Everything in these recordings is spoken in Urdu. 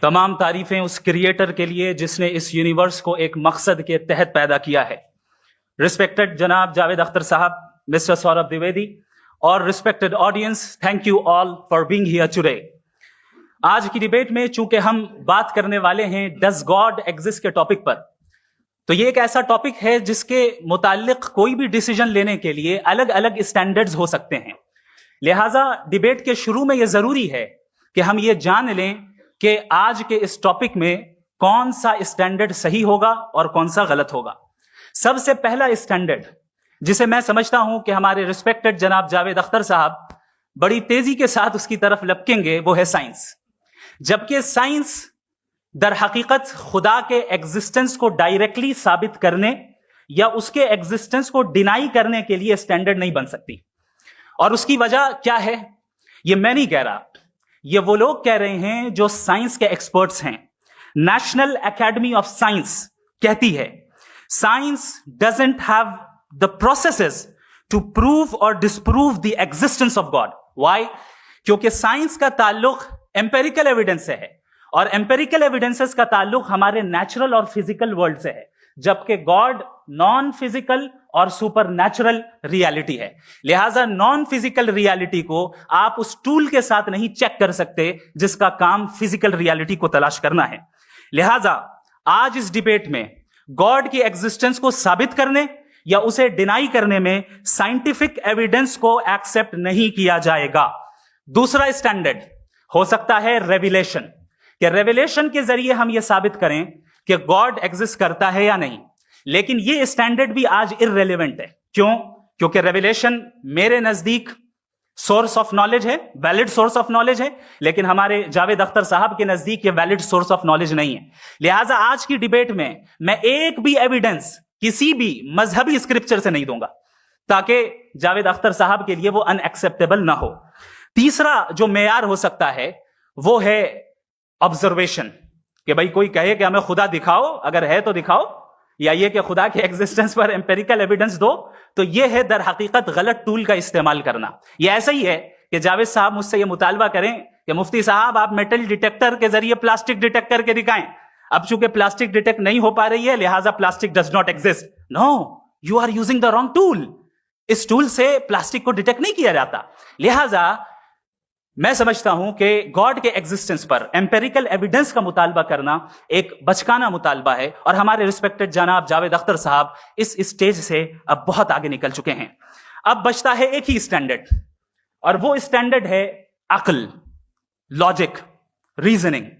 تمام تعریفیں اس کریٹر کے لیے جس نے اس یونیورس کو ایک مقصد کے تحت پیدا کیا ہے. ریسپیکٹڈ جناب جاوید اختر صاحب, مسٹر سوربھ دیویدی اور respected audience, thank you all for being here today. آج کی ڈیبیٹ میں چونکہ ہم بات کرنے والے ہیں ڈز گاڈ ایگزسٹ کے ٹاپک پر, تو یہ ایک ایسا ٹاپک ہے جس کے متعلق کوئی بھی ڈیسیجن لینے کے لیے الگ الگ اسٹینڈرڈز ہو سکتے ہیں. لہٰذا ڈیبیٹ کے شروع میں یہ ضروری ہے کہ ہم یہ جان لیں کہ آج کے اس ٹاپک میں کون سا اسٹینڈرڈ صحیح ہوگا اور کون سا غلط ہوگا. سب سے پہلا اسٹینڈرڈ جسے میں سمجھتا ہوں کہ ہمارے ریسپیکٹڈ جناب جاوید اختر صاحب بڑی تیزی کے ساتھ اس کی طرف لپکیں گے, وہ ہے سائنس. جبکہ سائنس در حقیقت خدا کے ایگزسٹنس کو ڈائریکٹلی ثابت کرنے یا اس کے ایگزسٹنس کو ڈینائی کرنے کے لیے اسٹینڈرڈ نہیں بن سکتی. اور اس کی وجہ کیا ہے یہ میں نہیں کہہ رہا, یہ وہ لوگ کہہ رہے ہیں جو سائنس کے ایکسپرٹس ہیں. نیشنل اکیڈمی آف سائنس کہتی ہے science doesn't have the processes to prove اور disprove the existence of God. Why? کیونکہ سائنس کا تعلق امپیریکل ایویڈنس سے ہے اور امپیریکل ایویڈنسز کا تعلق ہمارے نیچرل اور فزیکل ورلڈ سے ہے, جبکہ گاڈ نان فزیکل اور سپر نیچرل ریالٹی ہے. لہٰذا نان فزیکل ریالٹی کو آپ اس ٹول کے ساتھ نہیں چیک کر سکتے جس کا کام فزیکل ریالٹی کو تلاش کرنا ہے. لہٰذا آج اس ڈیبیٹ میں گاڈ کی ایگزسٹنس کو ثابت کرنے یا اسے ڈینائی کرنے میں سائنٹیفک ایویڈنس کو ایکسپٹ نہیں کیا جائے گا. دوسرا اسٹینڈرڈ ہو سکتا ہے ریویلیشن, کہ ریویلیشن کے ذریعے ہم یہ ثابت کریں کہ گاڈ ایگزسٹ کرتا ہے یا نہیں. لیکن یہ اسٹینڈرڈ بھی آج ارریلیونٹ ہے. کیوں؟ کیونکہ ریویلیشن میرے نزدیک سورس آف نالج ہے, ویلڈ سورس آف نالج ہے, لیکن ہمارے جاوید اختر صاحب کے نزدیک یہ ویلڈ سورس آف نالج نہیں ہے. لہٰذا آج کی ڈیبیٹ میں ایک بھی ایویڈنس کسی بھی مذہبی اسکرپچر سے نہیں دوں گا تاکہ جاوید اختر صاحب کے لیے وہ ان ایکسپٹیبل نہ ہو. تیسرا جو معیار ہو سکتا ہے وہ ہے آبزرویشن, کہ بھائی کوئی کہے کہ ہمیں خدا دکھاؤ, اگر ہے تو دکھاؤ, یا یہ کہ خدا کے ایگزسٹنس پر امپیریکل ایویڈنس دو, تو یہ ہے در حقیقت غلط ٹول کا استعمال کرنا. یہ ایسا ہی ہے کہ جاوید صاحب مجھ سے یہ مطالبہ کریں کہ مفتی صاحب آپ میٹل ڈیٹیکٹر کے ذریعے پلاسٹک ڈیٹیکٹ کر کے دکھائیں. اب چونکہ پلاسٹک ڈیٹیکٹ نہیں ہو پا رہی ہے لہٰذا plastic does not exist. No, you are using the wrong tool. اس ٹول سے پلاسٹک کو ڈیٹیکٹ نہیں کیا جاتا. لہٰذا میں سمجھتا ہوں کہ گاڈ کے ایگزسٹنس پر امپیریکل ایویڈنس کا مطالبہ کرنا ایک بچکانہ مطالبہ ہے, اور ہمارے ریسپیکٹڈ جناب جاوید اختر صاحب اس اسٹیج سے اب بہت آگے نکل چکے ہیں. اب بچتا ہے ایک ہی اسٹینڈرڈ, اور وہ اسٹینڈرڈ ہے عقل, لاجک, ریزننگ.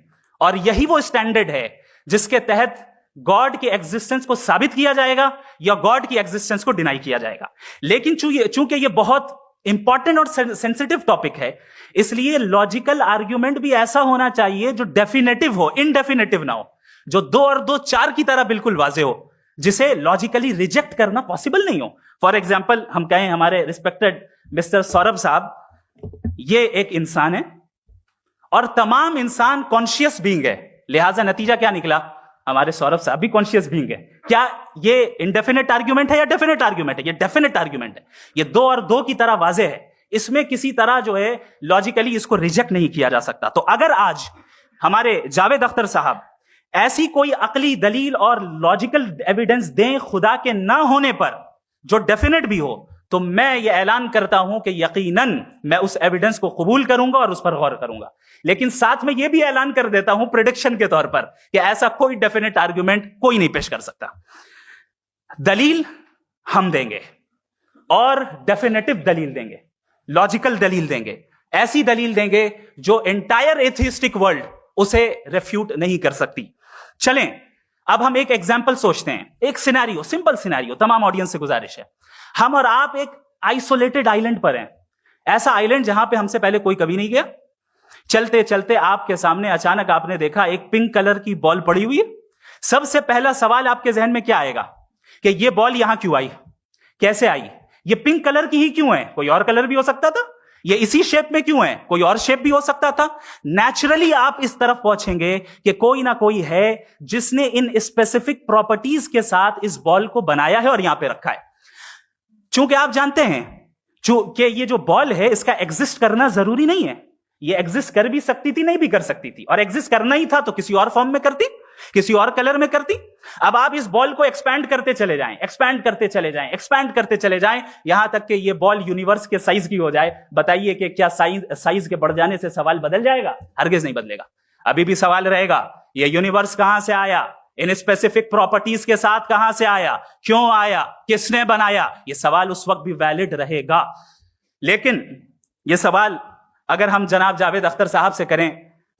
اور یہی وہ اسٹینڈرڈ ہے جس کے تحت گاڈ کی ایگزسٹنس کو ثابت کیا جائے گا یا گاڈ کی ایگزسٹنس کو ڈینائی کیا جائے گا. لیکن چونکہ یہ بہت امپورٹنٹ اور سینسیٹیو ٹاپک ہے, اس لیے لاجیکل آرگیومنٹ بھی ایسا ہونا چاہیے جو ڈیفینیٹو ہو, انڈیفینیٹو نہ ہو, جو 2 اور 2 4 کی طرح بالکل واضح ہو, جسے لاجیکلی ریجیکٹ کرنا پاسبل نہیں ہو. فار ایگزامپل ہم کہیں ہمارے ریسپیکٹڈ مسٹر سوربھ صاحب یہ ایک انسان ہے اور تمام انسان کانشیس بینگ ہے, لہٰذا نتیجہ کیا نکلا, ہمارے سوربھ صاحب بھی کانشیس بینگ ہے. کیا یہ انڈیفینٹ آرگیومنٹ ہے یا ڈیفینٹ آرگیومنٹ ہے؟ یہ ڈیفینٹ آرگیومنٹ ہے. یہ 2 اور 2 کی طرح واضح ہے, اس میں کسی طرح جو ہے لاجیکلی اس کو ریجیکٹ نہیں کیا جا سکتا. تو اگر آج ہمارے جاوید اختر صاحب ایسی کوئی عقلی دلیل اور لاجیکل ایویڈنس دیں خدا کے نہ ہونے پر جو ڈیفینٹ بھی ہو, تو میں یہ اعلان کرتا ہوں کہ یقیناً میں اس ایویڈنس کو قبول کروں گا اور اس پر غور کروں گا. لیکن ساتھ میں یہ بھی اعلان کر دیتا ہوں پریڈکشن کے طور پر کہ ایسا کوئی ڈیفینٹ آرگیومنٹ کوئی نہیں پیش کر سکتا. دلیل ہم دیں گے اور ڈیفینیٹو دلیل دیں گے, لاجیکل دلیل دیں گے, ایسی دلیل دیں گے جو انٹائر ایتھیسٹک ورلڈ اسے ریفیوٹ نہیں کر سکتی. چلیں اب ہم ایک ایگزامپل سوچتے ہیں, ایک سینیریو, سمپل سینیریو. تمام آڈینس سے گزارش ہے, ہم اور آپ ایک آئسولیٹڈ آئیلینڈ پر ہیں, ایسا آئیلینڈ جہاں پہ ہم سے پہلے کوئی کبھی نہیں گیا. چلتے چلتے آپ کے سامنے اچانک آپ نے دیکھا ایک پنک کلر کی بال پڑی ہوئی ہے. سب سے پہلا سوال آپ کے ذہن میں کیا آئے گا کہ یہ بال یہاں کیوں آئی, کیسے آئی, یہ پنک کلر کی ہی کیوں ہے, کوئی اور کلر بھی ہو سکتا تھا, یہ اسی شیپ میں کیوں ہے, کوئی اور شیپ بھی ہو سکتا تھا. نیچرلی آپ اس طرف پہنچیں گے کہ کوئی نہ کوئی ہے جس نے ان اسپیسیفک پراپرٹیز کے ساتھ اس بال کو بنایا ہے اور یہاں پہ رکھا ہے. چونکہ آپ جانتے ہیں کہ یہ جو بال ہے اس کا ایگزسٹ کرنا ضروری نہیں ہے, یہ ایگزسٹ کر بھی سکتی تھی, نہیں بھی کر سکتی تھی, اور ایگزسٹ کرنا ہی تھا تو کسی اور فارم میں کرتی, کسی اور کلر میں کرتی. اب آپ اس بال کو ایکسپینڈ کرتے چلے جائیں, ایکسپینڈ کرتے چلے جائیں, ایکسپینڈ کرتے چلے جائیں, یہاں تک کہ یہ بال یونیورس کے سائز کی ہو جائے. بتائیے کہ کیا سائز کے بڑھ جانے سے سوال بدل جائے گا؟ ہرگز نہیں بدلے گا. ابھی بھی سوال رہے گا, یہ یونیورس کہاں سے آیا, ان اسپیسیفک پراپرٹیز کے ساتھ کہاں سے آیا, کیوں آیا, کس نے بنایا؟ یہ سوال اس وقت بھی ویلڈ رہے گا. لیکن یہ سوال اگر ہم جناب جاوید اختر صاحب سے کریں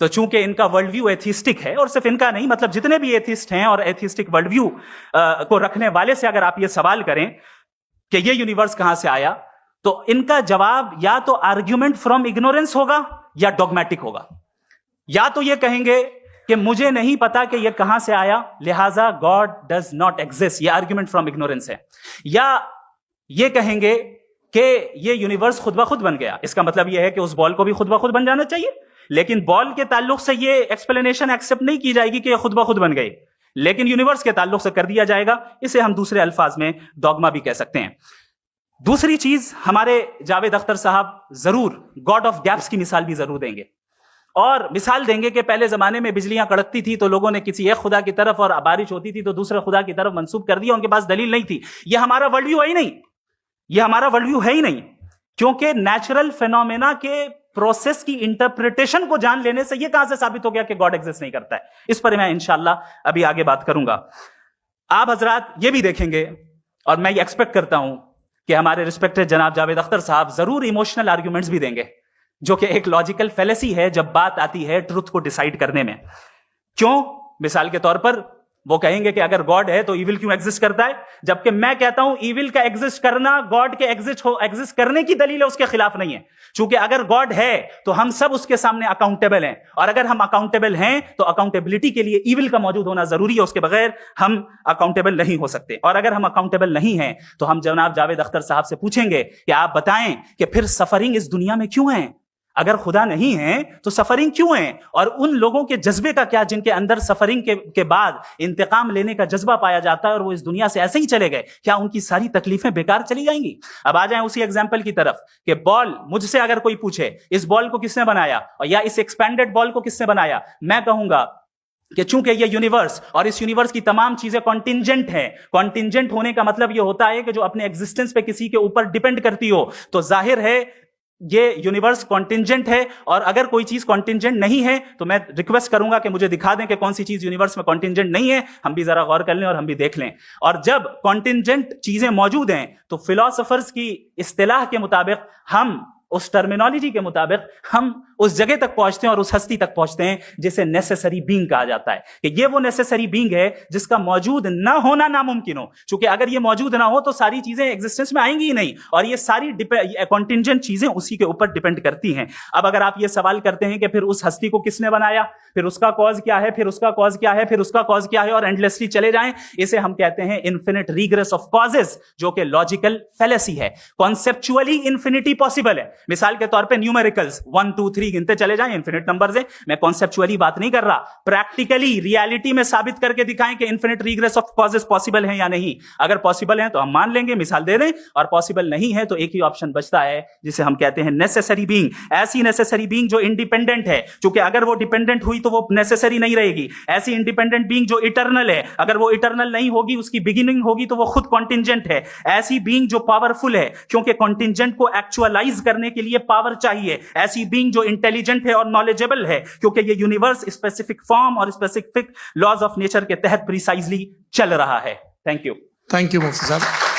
تو چونکہ ان کا ورلڈ ویو ایتھیسٹک ہے, اور صرف ان کا نہیں, مطلب جتنے بھی ایتھیسٹ ہیں اور ایتھیسٹک ورلڈ ویو کو رکھنے والے سے اگر آپ یہ سوال کریں کہ یہ یونیورس کہاں سے آیا, تو ان کا جواب یا تو آرگیومنٹ فرام اگنورینس ہوگا یا ڈوگمیٹک ہوگا. یا تو یہ کہیں گے کہ مجھے نہیں پتا کہ یہ کہاں سے آیا, لہذا گاڈ ڈز ناٹ ایگزسٹ, یہ آرگیومنٹ فرام اگنورینس ہے. یا یہ کہیں گے کہ یہ یونیورس خود بخود بن گیا. اس کا مطلب یہ ہے کہ اس بال کو بھی خود بخود بن جانا چاہیے, لیکن بال کے تعلق سے یہ ایکسپلینیشن ایکسپٹ نہیں کی جائے گی کہ یہ خود بخود بن گئی, لیکن یونیورس کے تعلق سے کر دیا جائے گا. اسے ہم دوسرے الفاظ میں ڈوگما بھی کہہ سکتے ہیں. دوسری چیز, ہمارے جاوید اختر صاحب ضرور گاڈ آف گیپس کی مثال بھی ضرور دیں گے, اور مثال دیں گے کہ پہلے زمانے میں بجلیاں کڑکتی تھی تو لوگوں نے کسی ایک خدا کی طرف, اور بارش ہوتی تھی تو دوسرے خدا کی طرف منسوب کر دیا, ان کے پاس دلیل نہیں تھی. یہ ہمارا ورلڈ ویو ہے ہی نہیں, یہ ہمارا ورلڈ ویو ہے ہی نہیں, کیونکہ نیچرل فینومینا کے پروسیس کی انٹرپریٹیشن کو جان لینے سے یہ کہاں سے ثابت ہو گیا کہ گاڈ ایگزسٹ نہیں کرتا ہے. اس پر میں انشاءاللہ ابھی آگے بات کروں گا. آپ حضرات یہ بھی دیکھیں گے, اور میں یہ ایکسپیکٹ کرتا ہوں کہ ہمارے ریسپیکٹڈ جناب جاوید اختر صاحب ضرور ایموشنل آرگیومنٹس بھی دیں گے, جو کہ ایک لاجیکل فیلیسی ہے جب بات آتی ہے ٹروتھ کو ڈیسائیڈ کرنے میں. کیوں؟ مثال کے طور پر وہ کہیں گے کہ اگر گاڈ ہے تو ایول کیوں ایگزسٹ کرتا ہے, جبکہ میں کہتا ہوں ایول کا ایگزسٹ کرنا گاڈ کے ایگزسٹ کرنے کی دلیل ہے, اس کے خلاف نہیں ہے. چونکہ اگر گاڈ ہے تو ہم سب اس کے سامنے اکاؤنٹیبل ہیں, اور اگر ہم اکاؤنٹیبل ہیں تو اکاؤنٹیبلٹی کے لیے ایول کا موجود ہونا ضروری ہے, اس کے بغیر ہم اکاؤنٹیبل نہیں ہو سکتے. اور اگر ہم اکاؤنٹیبل نہیں ہیں تو ہم جناب جاوید اختر صاحب سے پوچھیں گے کہ آپ بتائیں کہ پھر سفرنگ اس دنیا میں کیوں ہے؟ اگر خدا نہیں ہے تو سفرنگ کیوں ہے؟ اور ان لوگوں کے جذبے کا کیا جن کے اندر سفرنگ کے بعد انتقام لینے کا جذبہ پایا جاتا ہے اور وہ اس دنیا سے ایسے ہی چلے گئے, کیا ان کی ساری تکلیفیں بیکار چلی جائیں گی؟ اب آ جائیں اسی ایگزامپل کی طرف کہ بال, مجھ سے اگر کوئی پوچھے اس بال کو کس نے بنایا, اور یا اس ایکسپینڈڈ بال کو کس نے بنایا, میں کہوں گا کہ چونکہ یہ یونیورس اور اس یونیورس کی تمام چیزیں کانٹینجنٹ ہیں. کانٹینجنٹ ہونے کا مطلب یہ ہوتا ہے کہ جو اپنے ایگزسٹنس پہ کسی کے اوپر ڈیپینڈ کرتی ہو, تو ظاہر ہے یہ یونیورس کانٹینجنٹ ہے. اور اگر کوئی چیز کانٹینجنٹ نہیں ہے تو میں ریکویسٹ کروں گا کہ مجھے دکھا دیں کہ کون سی چیز یونیورس میں کانٹینجنٹ نہیں ہے, ہم بھی ذرا غور کر لیں اور ہم بھی دیکھ لیں. اور جب کانٹینجنٹ چیزیں موجود ہیں تو فلاسفرز کی اصطلاح کے مطابق, ہم اس ٹرمینالوجی کے مطابق ہم اس جگہ تک پہنچتے ہیں اور اس ہستی تک پہنچتے ہیں جسے نیسیسری بینگ کہا جاتا ہے, کہ یہ وہ نیسیسری بینگ ہے جس کا موجود نہ ہونا ناممکن ہو. چونکہ اگر یہ موجود نہ ہو تو ساری چیزیں ایگزسٹنس میں آئیں گی ہی نہیں, اور یہ ساری کانٹینجنٹ چیزیں اسی کے اوپر ڈیپینڈ کرتی ہیں. اب اگر آپ یہ سوال کرتے ہیں کہ پھر اس ہستی کو کس نے بنایا, پھر اس کا کاز کیا ہے, پھر اس کا کاز کیا ہے, پھر اس کا کاز کیا ہے, اور اینڈلیسلی چلے جائیں, اسے ہم کہتے ہیں انفینٹ ریگریس آف کازز, جو کہ لاجیکل فیلیسی ہے. کانسیپچولی انفینٹی پاسبل ہے. مثال کے طور پہ نیومیریکلز 1 2 3 گنتے چلے جائیں, انفینٹ نمبرز ہیں. میں کانسیپچولی بات نہیں کر رہا, پریکٹیکلی ریالٹی میں ثابت کر کے دکھائیں کہ infinite regress of causes possible ہیں یا نہیں. اگر پاسبل ہیں تو ہم مان لیں گے, مثال دے دیں, اور پاسبل نہیں ہے تو ایک ہی آپشن بچتا ہے جسے ہم کہتے ہیں نیسیسری بینگ. ایسی نیسیسری بینگ جو انڈیپینڈنٹ ہے, چونکہ اگر وہ ڈیپینڈنٹ ہوئی تو وہ نیسیسری نہیں رہے گی. ایسی انڈیپینڈنٹ بینگ جو اٹرنل ہے, اگر وہ اٹرنل نہیں ہوگی, اس کی بگننگ ہوگی تو وہ خود کانٹینجنٹ ہے. ایسی بینگ جو پاورفل ہے, کیونکہ کانٹینجنٹ کو ایکچوالائز کرنے کے لیے پاور چاہیے. ایسی بینگ جو انٹیلیجنٹ ہے اور نالجبل ہے, کیونکہ یہ یونیورس اسپیسیفک فارم اور اسپیسیفک لاز آف نیچر کے تحت پریسائزلی چل رہا ہے. Thank you. تھینک یو مفتی صاحب.